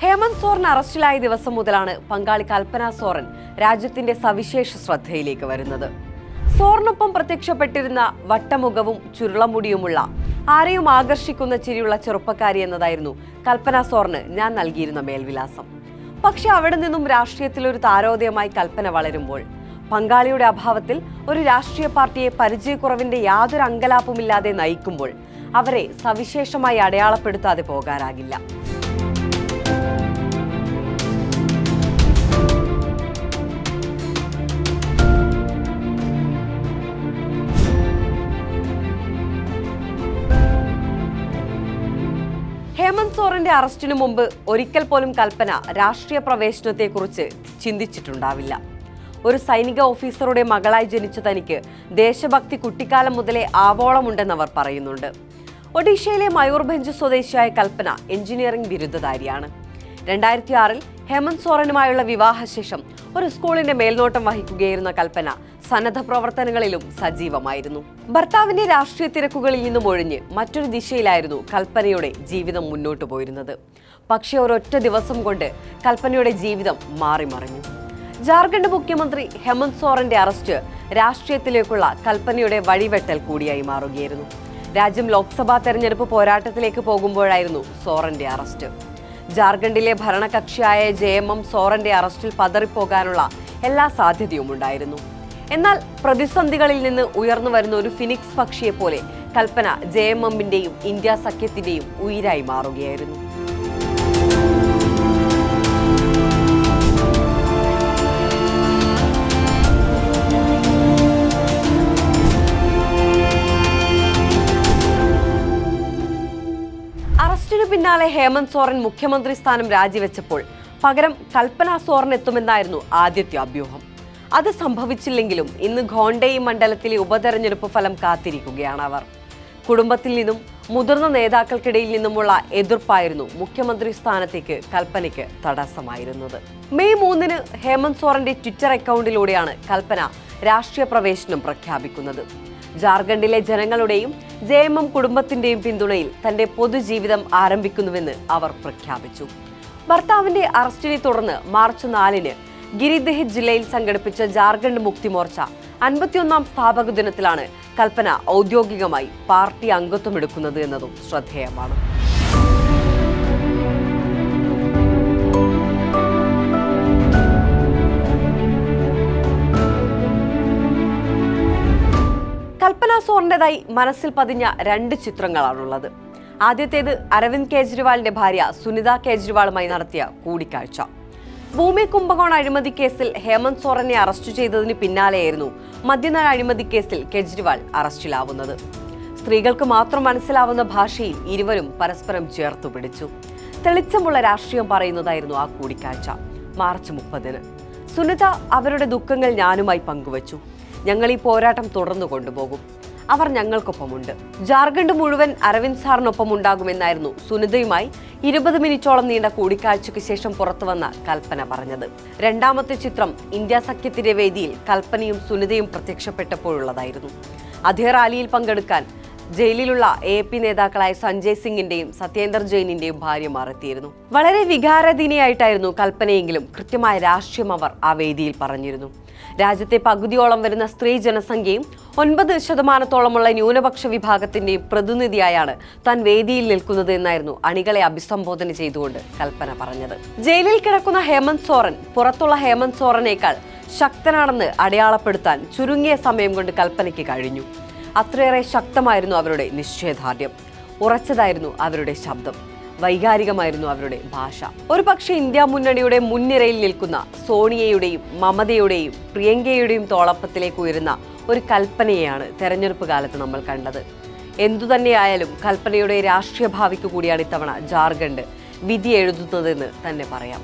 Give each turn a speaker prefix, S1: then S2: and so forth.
S1: ഹേമന്ത് സോറൻ അറസ്റ്റിലായ ദിവസം മുതലാണ് പങ്കാളി കൽപ്പന സോറൻ രാജ്യത്തിന്റെ സവിശേഷ ശ്രദ്ധയിലേക്ക് വരുന്നത്. സോറിനൊപ്പം പ്രത്യക്ഷപ്പെട്ടിരുന്ന വട്ടമുഖവും ചുരുളമുടിയുമുള്ള ആരെയും ആകർഷിക്കുന്ന ചിരിയുള്ള ചെറുപ്പക്കാരി എന്നതായിരുന്നു കൽപ്പന സോറിന് ഞാൻ നൽകിയിരുന്ന മേൽവിലാസം. പക്ഷെ അവിടെ നിന്നും രാഷ്ട്രീയത്തിൽ ഒരു താരോദയമായി കൽപ്പന വളരുമ്പോൾ പങ്കാളിയുടെ അഭാവത്തിൽ ഒരു രാഷ്ട്രീയ പാർട്ടിയെ പരിചയക്കുറവിന്റെ യാതൊരു അങ്കലാപ്പുമില്ലാതെ നയിക്കുമ്പോൾ അവരെ സവിശേഷമായി അടയാളപ്പെടുത്താതെ പോകാനാകില്ല. ഹേമന്ത് സോറന്റെ അറസ്റ്റിനു മുമ്പ് ഒരിക്കൽ പോലും കൽപ്പന രാഷ്ട്രീയ പ്രവേശനത്തെക്കുറിച്ച് ചിന്തിച്ചിട്ടുണ്ടാവില്ല. ഒരു സൈനിക ഓഫീസറുടെ മകളായി ജനിച്ച തനിക്ക് ദേശഭക്തി കുട്ടിക്കാലം മുതലേ ആവോളമുണ്ടെന്നവർ പറയുന്നുണ്ട്. ഒഡീഷയിലെ മയൂർഭഞ്ച് സ്വദേശിയായ കൽപ്പന എഞ്ചിനീയറിംഗ് ബിരുദധാരിയാണ്. 2006 ഹേമന്ത് സോറനുമായുള്ള വിവാഹശേഷം ഒരു സ്കൂളിന്റെ മേൽനോട്ടം വഹിക്കുകയായിരുന്ന കൽപ്പന സന്നദ്ധ പ്രവർത്തനങ്ങളിലും സജീവമായിരുന്നു. ഭർത്താവിന്റെ രാഷ്ട്രീയ തിരക്കുകളിൽ നിന്നും ഒഴിഞ്ഞ് മറ്റൊരു ദിശയിലായിരുന്നു കൽപ്പനയുടെ ജീവിതം മുന്നോട്ടു പോയിരുന്നത്. പക്ഷേ ഒരൊറ്റ ദിവസം കൊണ്ട് കൽപ്പനയുടെ ജീവിതം മാറിമറിഞ്ഞു. ജാർഖണ്ഡ് മുഖ്യമന്ത്രി ഹേമന്ത് സോറന്റെ അറസ്റ്റ് രാഷ്ട്രീയത്തിലേക്കുള്ള കൽപ്പനയുടെ വഴിവെട്ടൽ കൂടിയായി മാറുകയായിരുന്നു. രാജ്യം ലോക്സഭാ തെരഞ്ഞെടുപ്പ് പോരാട്ടത്തിലേക്ക് പോകുമ്പോഴായിരുന്നു സോറന്റെ അറസ്റ്റ്. ജാർഖണ്ഡിലെ ഭരണകക്ഷിയായ JMM സോറന്റെ അറസ്റ്റിൽ പതറിപ്പോകാനുള്ള എല്ലാ സാധ്യതയും ഉണ്ടായിരുന്നു. എന്നാൽ പ്രതിസന്ധികളിൽ നിന്ന് ഉയർന്നു വരുന്ന ഒരു ഫിനിക്സ് പക്ഷിയെ പോലെ കൽപ്പന JMMന്റെയും ഇന്ത്യ സഖ്യത്തിന്റെയും ഉയിരായി മാറുകയായിരുന്നു. അറസ്റ്റിനു പിന്നാലെ ഹേമന്ത് സോറൻ മുഖ്യമന്ത്രി സ്ഥാനം രാജിവെച്ചപ്പോൾ പകരം കൽപ്പന സോറൻ എത്തുമെന്നായിരുന്നു ആദ്യത്തെ അഭ്യൂഹം. അത് സംഭവിച്ചില്ലെങ്കിലും ഇന്ന് ഖോണ്ടയി മണ്ഡലത്തിലെ ഉപതെരഞ്ഞെടുപ്പ് ഫലം കാത്തിരിക്കുകയാണ് അവർ. കുടുംബത്തിൽ നിന്നും മുതിർന്ന നേതാക്കൾക്കിടയിൽ നിന്നുമുള്ള എതിർപ്പായിരുന്നു മുഖ്യമന്ത്രി സ്ഥാനത്തേക്ക് കൽപ്പനയ്ക്ക് തടസ്സമായിരുന്നത്. മെയ് 3 ഹേമന്ത് സോറന്റെ ട്വിറ്റർ അക്കൗണ്ടിലൂടെയാണ് കൽപ്പന രാഷ്ട്രീയ പ്രവേശനം പ്രഖ്യാപിക്കുന്നത്. ജാർഖണ്ഡിലെ ജനങ്ങളുടെയും JMM കുടുംബത്തിന്റെയും പിന്തുണയിൽ തന്റെ പൊതുജീവിതം ആരംഭിക്കുന്നുവെന്ന് അവർ പ്രഖ്യാപിച്ചു. ഭർത്താവിന്റെ അറസ്റ്റിനെ തുടർന്ന് മാർച്ച് 4 ഗിരിദിഹ് ജില്ലയിൽ സംഘടിപ്പിച്ച ജാർഖണ്ഡ് മുക്തി മോർച്ച 51ാം സ്ഥാപക ദിനത്തിലാണ് കൽപ്പന ഔദ്യോഗികമായി പാർട്ടി അംഗത്വം എടുക്കുന്നത് എന്നതും ശ്രദ്ധേയമാണ്. കൽപ്പന സോറിന്റേതായി മനസ്സിൽ പതിഞ്ഞ 2 ചിത്രങ്ങളാണുള്ളത്. ആദ്യത്തേത് അരവിന്ദ് കെജ്രിവാളിന്റെ ഭാര്യ സുനിത കെജ്രിവാളുമായി നടത്തിയ കൂടിക്കാഴ്ച. ഭൂമി കുംഭകോൺ അഴിമതി കേസിൽ ഹേമന്ത് സോറനെ അറസ്റ്റ് ചെയ്തതിന് പിന്നാലെയായിരുന്നു മദ്യനയ അഴിമതി കേസിൽ കെജ്രിവാൾ അറസ്റ്റിലാവുന്നത്. സ്ത്രീകൾക്ക് മാത്രം മനസ്സിലാവുന്ന ഭാഷയിൽ ഇരുവരും പരസ്പരം ചേർത്തു പിടിച്ചു. തെളിച്ചമുള്ള രാഷ്ട്രീയം പറയുന്നതായിരുന്നു ആ കൂടിക്കാഴ്ച. മാർച്ച് 30 സുനിത അവരുടെ ദുഃഖങ്ങൾ ഞാനുമായി പങ്കുവച്ചു. ഞങ്ങൾ ഈ പോരാട്ടം തുടർന്നു കൊണ്ടുപോകും. അവർ ഞങ്ങൾക്കൊപ്പമുണ്ട്. ജാർഖണ്ഡ് മുഴുവൻ അരവിന്ദ് സാറിനൊപ്പം ഉണ്ടാകുമെന്നായിരുന്നു സുനിതയുമായി 20 മിനിറ്റോളം നീണ്ട കൂടിക്കാഴ്ചയ്ക്ക് ശേഷം പുറത്തുവന്ന കൽപ്പന പറഞ്ഞത്. രണ്ടാമത്തെ ചിത്രം ഇന്ത്യ സഖ്യത്തിന്റെ വേദിയിൽ കൽപ്പനയും സുനിതയും പ്രത്യക്ഷപ്പെട്ടപ്പോഴുള്ളതായിരുന്നു. അതേ റാലിയിൽ പങ്കെടുക്കാൻ ജയിലിലുള്ള AAP നേതാക്കളായ സഞ്ജയ് സിംഗിന്റെയും സത്യേന്ദർ ജെയിനിന്റെയും ഭാര്യമാർ എത്തിയിരുന്നു. വളരെ വികാരധീനിയായിട്ടായിരുന്നു കൽപ്പനയെങ്കിലും കൃത്യമായ രാഷ്ട്രീയം അവർ ആ വേദിയിൽ പറഞ്ഞിരുന്നു. രാജ്യത്തെ പകുതിയോളം വരുന്ന സ്ത്രീ ജനസംഖ്യയും 9% ന്യൂനപക്ഷ വിഭാഗത്തിന്റെയും പ്രതിനിധിയായാണ് താൻ വേദിയിൽ നിൽക്കുന്നത് എന്നായിരുന്നു അണികളെ അഭിസംബോധന ചെയ്തുകൊണ്ട് കൽപ്പന പറഞ്ഞത്. ജയിലിൽ കിടക്കുന്ന ഹേമന്ത് സോറൻ പുറത്തുള്ള ഹേമന്ത് സോറനേക്കാൾ ശക്തനാണെന്ന് അടയാളപ്പെടുത്താൻ ചുരുങ്ങിയ സമയം കൊണ്ട് കൽപ്പനയ്ക്ക് കഴിഞ്ഞു. അത്രയേറെ ശക്തമായിരുന്നു അവരുടെ നിശ്ചയദാർഢ്യം, ഉറച്ചതായിരുന്നു അവരുടെ ശബ്ദം, വൈകാരികമായിരുന്നു അവരുടെ ഭാഷ. ഒരു പക്ഷേ ഇന്ത്യ മുന്നണിയുടെ മുൻനിരയിൽ നിൽക്കുന്ന സോണിയയുടെയും മമതയുടെയും പ്രിയങ്കയുടെയും തോളപ്പത്തിലേക്ക് ഉയരുന്ന ഒരു കൽപ്പനയെയാണ് തെരഞ്ഞെടുപ്പ് കാലത്ത് നമ്മൾ കണ്ടത്. എന്തുതന്നെയായാലും കൽപ്പനയുടെ രാഷ്ട്രീയ ഭാവിക്ക് കൂടിയാണ് ഇത്തവണ ജാർഖണ്ഡ് വിധി എഴുതുന്നതെന്ന് തന്നെ പറയാം.